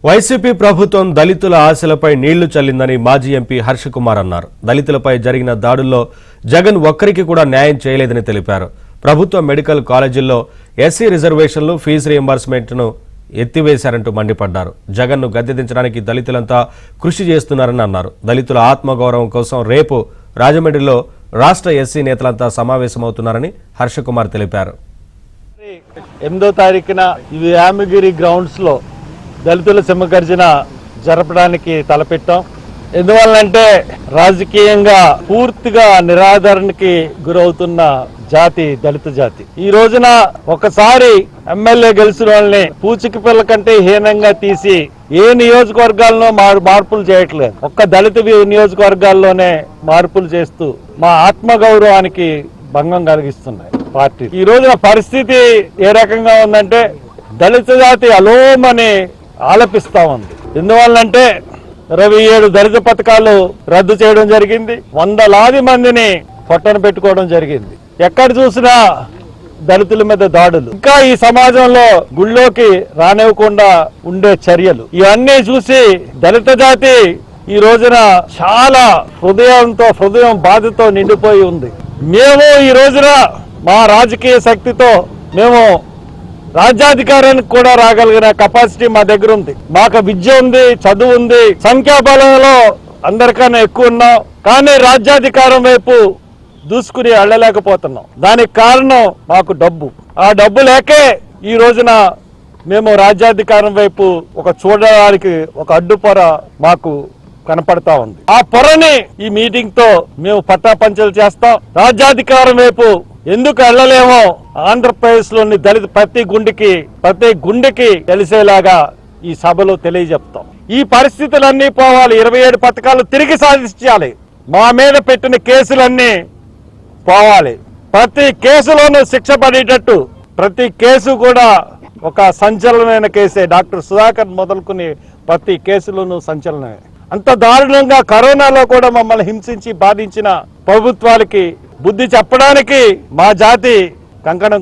YCP ప్రభుత్వం దళితుల ఆశలపై నీళ్లు చల్లిందని మాజీ ఎంపీ హర్ష కుమార్ అన్నారు. దళితులపై జరిగిన దాడుల్లో జగన్ ఒక్కరికి కూడా న్యాయం చేయలేదని తెలిపారు. ప్రభుత్వ మెడికల్ కాలేజీల్లో ఎస్సీ రిజర్వేషన్లు ఫీజు రీయింబర్స్మెంట్ను ఎత్తివేశారంటూ మండిపడ్డారు. జగన్ను గద్దెదించడానికి దళితులంతా కృషి చేస్తున్నారని అన్నారు. దళితుల ఆత్మగౌరవం కోసం రేపు రాజమండ్రిలో రాష్ట్ర ఎస్సీ నేతలంతా సమావేశమవుతున్నారని హర్ష కుమార్ తెలిపారు. 8వ తారీఖున యామగిరి గ్రౌండ్స్ లో దళితుల సింహగర్జన జరపడానికి తలపెట్టాం. ఎందువల్లంటే రాజకీయంగా పూర్తిగా నిరాదరణకి గురవుతున్న జాతి దళిత జాతి. ఈ రోజున ఒకసారి ఎమ్మెల్యే గెలిచిన వాళ్ళని పూచిక పిల్ల కంటే హీనంగా తీసి ఏ నియోజకవర్గాల్లో మార్పులు చేయట్లేదు, ఒక్క దళిత నియోజకవర్గాల్లోనే మార్పులు చేస్తూ మా ఆత్మగౌరవానికి భంగం కలిగిస్తున్నాయి పార్టీ. ఈ రోజున పరిస్థితి ఏ రకంగా ఉందంటే దళిత జాతి అలోమని ఆలపిస్తా ఉంది. ఎందువల్లంటే 27 దళిత పథకాలు రద్దు చేయడం జరిగింది. వందలాది మందిని పొట్టన పెట్టుకోవడం జరిగింది. ఎక్కడ చూసినా దళితుల మీద దాడులు, ఇంకా ఈ సమాజంలో గుళ్ళోకి రానివ్వకుండా ఉండే చర్యలు, ఇవన్నీ చూసి దళిత జాతి ఈ రోజున చాలా హృదయం బాధతో నిండిపోయి ఉంది. మేము ఈ రోజున మా రాజకీయ శక్తితో మేము రాజ్యాధికారానికి కూడా రాగలిగిన కెపాసిటీ మా దగ్గర ఉంది. మాకు విద్య ఉంది, చదువు ఉంది, సంఖ్యాబలంలో అందరికన్నా ఎక్కువ ఉన్నాం. కానీ రాజ్యాధికారం వైపు దూసుకుని వెళ్ళలేకపోతున్నాం. దానికి కారణం మాకు డబ్బు. ఆ డబ్బు లేకే ఈ రోజున మేము రాజ్యాధికారం వైపు చూడడానికి ఒక అడ్డుపొర మాకు కనపడతా ఉంది. ఆ పొరని ఈ మీటింగ్ తో మేము పట్టాపంచలు చేస్తాం. రాజ్యాధికారం వైపు ఎందుకు వెళ్ళలేమో ఆంధ్రప్రదేశ్ లోని దళిత ప్రతి గుండెకి తెలిసేలాగా ఈ సభలో తెలియజెప్తాం. ఈ పరిస్థితులన్నీ పోవాలి. 27 పథకాలు తిరిగి సాధించాలి. మా మీద పెట్టిన కేసులన్నీ పోవాలి. ప్రతి కేసులోనూ శిక్ష పడేటట్టు, ప్రతి కేసు కూడా ఒక సంచలనమైన కేసే. డాక్టర్ సుధాకర్ మొదలుకుని ప్రతి కేసులోనూ సంచలనమే. అంత దారుణంగా కరోనాలో కూడా మమ్మల్ని హింసించి బాధించిన ప్రభుత్వాలకి బుద్ధి చెప్పడానికి మా జాతి కంకణం